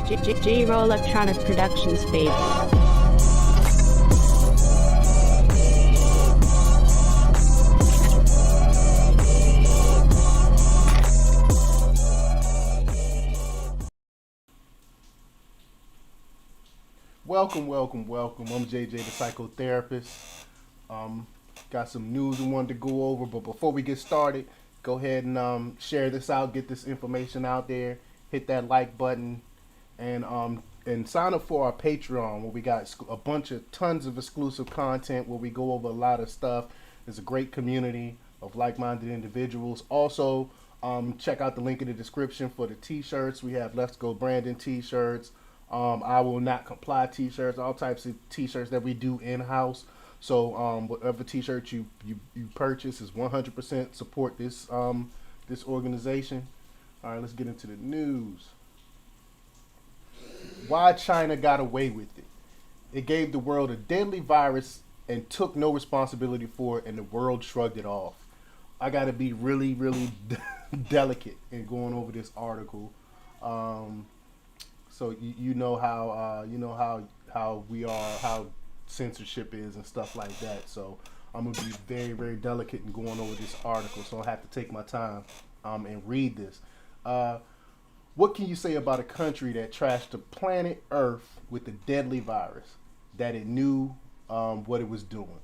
G-Roll Electronic Productions, baby. Welcome. I'm JJ, the psychotherapist. Got some news we wanted to go over, but before we get started, go ahead and share this out, get this information out there, hit that like button, and sign up for our Patreon, where we got tons of exclusive content where we go over a lot of stuff. There's a great community of like-minded individuals. Also, check out the link in the description for the t-shirts. We have Let's Go Brandon t-shirts. I Will Not Comply t-shirts, all types of t-shirts that we do in-house. So whatever t-shirt you purchase is 100% support this this organization. All right, let's get into the news. Why China got away with it. It gave the world a deadly virus and took no responsibility for it, and the world shrugged it off. I got to be really, really delicate in going over this article. So you know how we are, how censorship is and stuff like that. So I'm gonna be very, very delicate in going over this article. So I have to take my time and read this. What can you say about a country that trashed the planet Earth with a deadly virus that it knew what it was doing?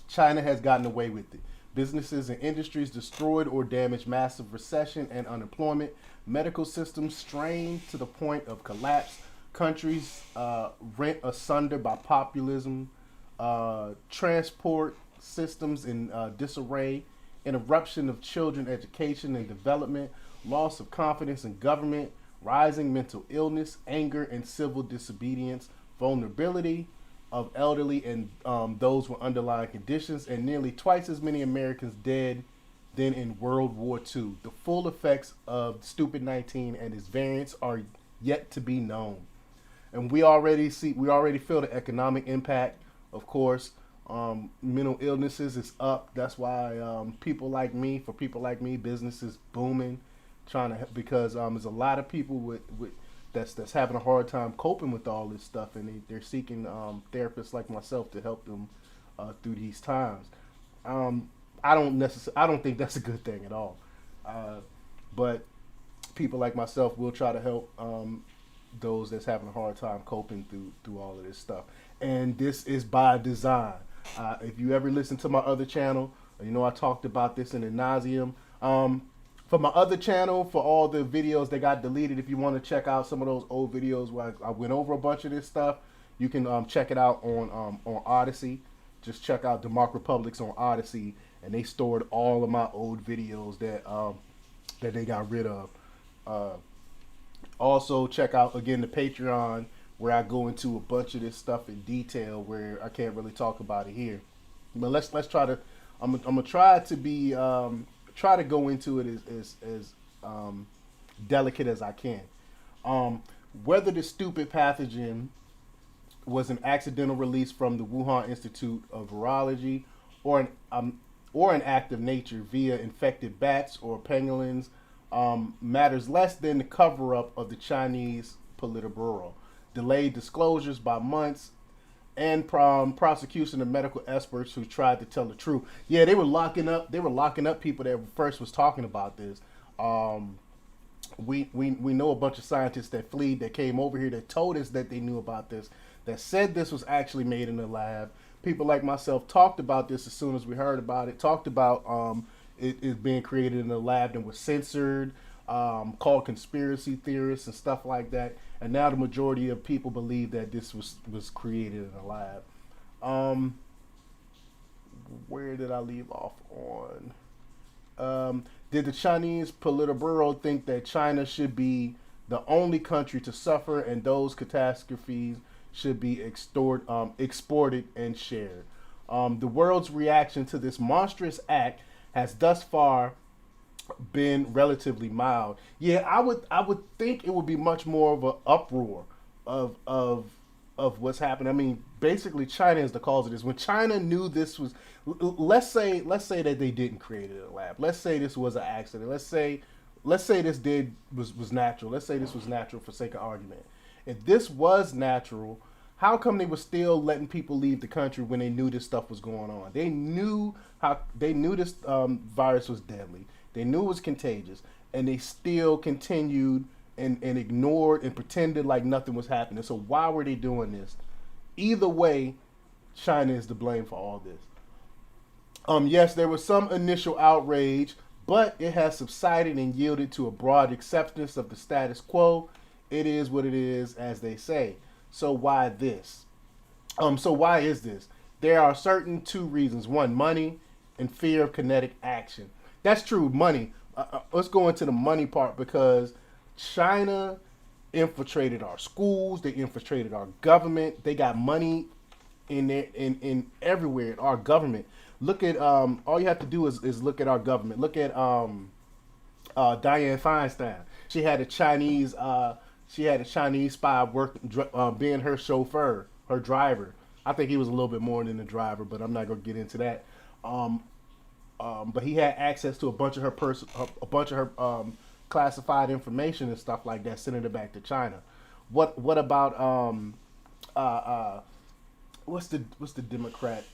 China has gotten away with it. Businesses and industries destroyed or damaged, massive recession and unemployment, medical systems strained to the point of collapse, countries rent asunder by populism, transport systems in disarray, interruption of children education and development, loss of confidence in government, rising mental illness, anger and civil disobedience, vulnerability of elderly and those with underlying conditions, and nearly twice as many Americans dead than in World War II. The full effects of stupid 19 and its variants are yet to be known. And we already feel the economic impact, of course. Mental illnesses is up. That's why for people like me, business is booming, because there's a lot of people that's having a hard time coping with all this stuff, and they're seeking therapists like myself to help them through these times. I don't think that's a good thing at all. But people like myself will try to help those that's having a hard time coping through all of this stuff. And this is by design. If you ever listen to my other channel, I talked about this in ad nauseum. For my other channel, for all the videos that got deleted, if you want to check out some of those old videos where I went over a bunch of this stuff, you can check it out on Odyssey. Just check out Democrat Republics on Odyssey, and they stored all of my old videos that they got rid of. Also, check out again the Patreon, where I go into a bunch of this stuff in detail, where I can't really talk about it here. But let's try to. I'm gonna try to be try to go into it as delicate as I can. Whether the stupid pathogen was an accidental release from the Wuhan Institute of Virology, or an act of nature via infected bats or pangolins, matters less than the cover-up of the Chinese Politburo, delayed disclosures by months, and prosecution of medical experts who tried to tell the truth. Yeah, they were locking up people that first was talking about this. We know a bunch of scientists that came over here, that told us that they knew about this, that said this was actually made in the lab. People like myself talked about this as soon as we heard about it, talked about it being created in the lab and was censored, called conspiracy theorists and stuff like that. And now the majority of people believe that this was created in a lab. Where did I leave off on? Did the Chinese Politburo think that China should be the only country to suffer, and those catastrophes should be exported and shared? The world's reaction to this monstrous act has thus far been relatively mild. Yeah, I would think it would be much more of an uproar of what's happened. I mean, basically China is the cause of this. When China knew this was, let's say that they didn't create it in a lab. Let's say this was an accident. Let's say this was natural. Let's say this was natural for sake of argument. If this was natural, how come they were still letting people leave the country when they knew this stuff was going on? They knew this virus was deadly. They knew it was contagious, and they still continued and ignored and pretended like nothing was happening. So why were they doing this? Either way, China is to blame for all this. Yes, there was some initial outrage, but it has subsided and yielded to a broad acceptance of the status quo. It is what it is, as they say. So why this? So why is this? There are certain two reasons. One, money, and fear of kinetic action. That's true, money. Let's go into the money part, because China infiltrated our schools. They infiltrated our government. They got money in everywhere in our government. Look at all you have to do is look at our government. Look at Dianne Feinstein. She had a Chinese spy being her chauffeur, her driver. I think he was a little bit more than a driver, but I'm not gonna get into that. But he had access to a bunch of her classified information and stuff like that, sending it back to China. What about what's the Democrat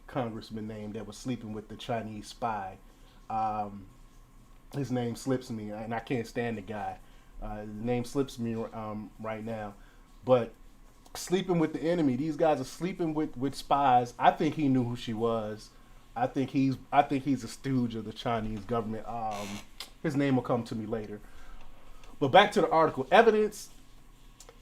congressman name that was sleeping with the Chinese spy? His name slips me, and I can't stand the guy. His name slips me right now, but sleeping with the enemy. These guys are sleeping with spies. I think he knew who she was. I think he's a stooge of the Chinese government. His name will come to me later. But back to the article. Evidence.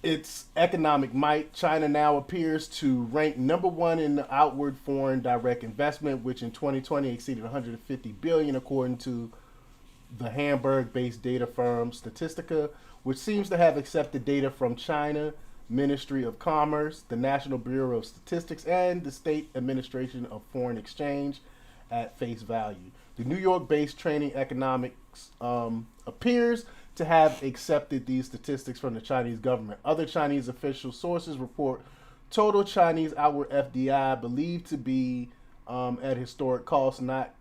Its economic might. China now appears to rank number one in the outward foreign direct investment, which in 2020 exceeded 150 billion, according to the Hamburg-based data firm Statistica, which seems to have accepted data from China Ministry of Commerce, the National Bureau of Statistics, and the State Administration of Foreign Exchange at face value. The New York-based Training Economics appears to have accepted these statistics from the Chinese government. Other Chinese official sources report total Chinese outward FDI believed to be at historic cost, not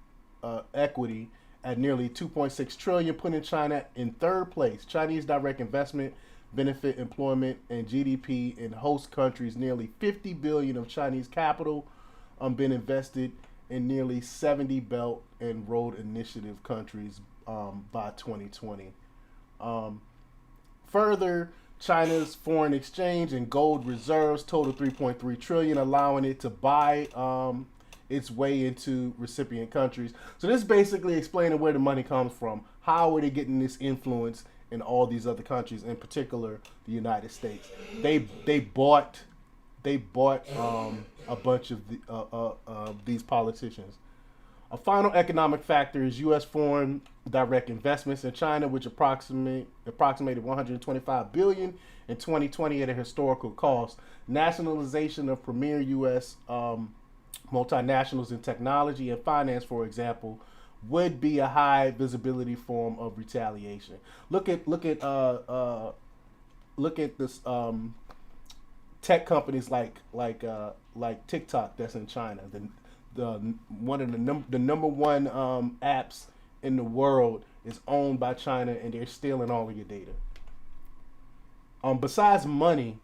equity, at nearly 2.6 trillion, putting China in third place. Chinese direct investment, benefit employment, and GDP in host countries. Nearly 50 billion of Chinese capital been invested in nearly 70 Belt and Road Initiative countries by 2020. Further, China's foreign exchange and gold reserves total 3.3 trillion, allowing it to buy its way into recipient countries. So this is basically explaining where the money comes from. How are they getting this influence in all these other countries, in particular the United States? They bought a bunch of these politicians. A final economic factor is U.S. foreign direct investments in China, which approximated 125 billion in 2020 at a historical cost. Nationalization of premier U.S. Multinationals in technology and finance, for example, would be a high visibility form of retaliation. Look at this tech companies like TikTok that's in China. The one of the number one apps in the world is owned by China, and they're stealing all of your data. Besides money,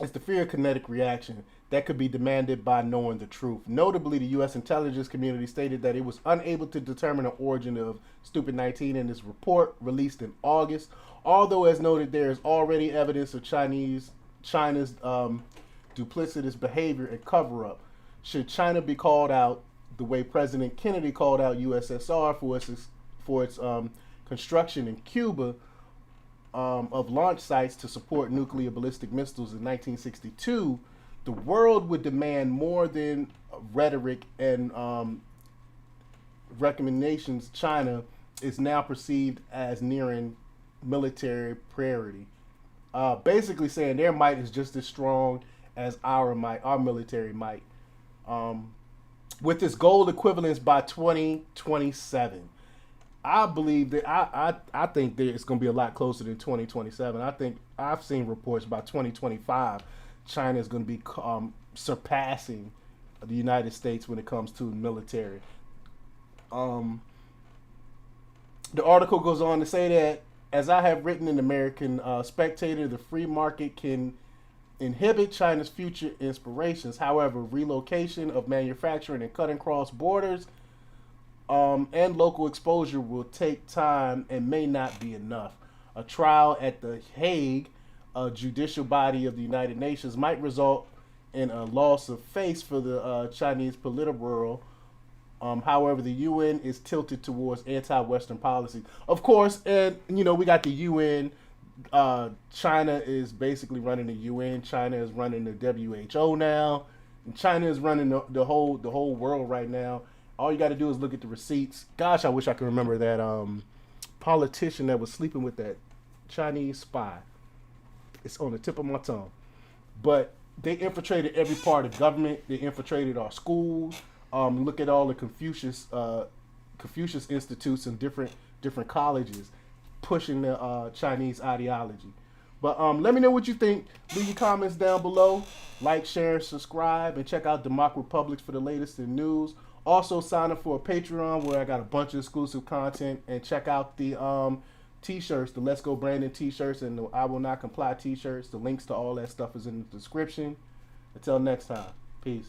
it's the fear of kinetic reaction that could be demanded by knowing the truth. Notably, the U.S. intelligence community stated that it was unable to determine the origin of Stupid 19 in this report released in August. Although, as noted, there is already evidence of China's duplicitous behavior and cover-up. Should China be called out the way President Kennedy called out USSR for its construction in Cuba of launch sites to support nuclear ballistic missiles in 1962, the world would demand more than rhetoric and recommendations. China is now perceived as nearing military parity. Basically saying their might is just as strong as our might, our military might. With this gold equivalence by 2027. I believe that I think that it's going to be a lot closer than 2027. I think I've seen reports by 2025, China is going to be surpassing the United States when it comes to military. The article goes on to say that As I have written in American Spectator, the free market can inhibit China's future inspirations. However, relocation of manufacturing and cutting cross borders and local exposure will take time and may not be enough. A trial at The Hague, a judicial body of the United Nations, might result in a loss of face for the Chinese Politburo. However, the UN is tilted towards anti-Western policies. Of course, and we got the UN. China is basically running the UN. China is running the WHO now. And China is running the whole world right now. All you got to do is look at the receipts. Gosh, I wish I could remember that politician that was sleeping with that Chinese spy. It's on the tip of my tongue. But they infiltrated every part of government. They infiltrated our schools. Look at all the Confucius institutes and different colleges pushing the Chinese ideology. But let me know what you think. Leave your comments down below. Like, share, and subscribe. And check out Democ Republics for the latest in news. Also, sign up for a Patreon where I got a bunch of exclusive content. And check out the t-shirts, the Let's Go Brandon t-shirts and the I Will Not Comply t-shirts. The links to all that stuff is in the description. Until next time. Peace.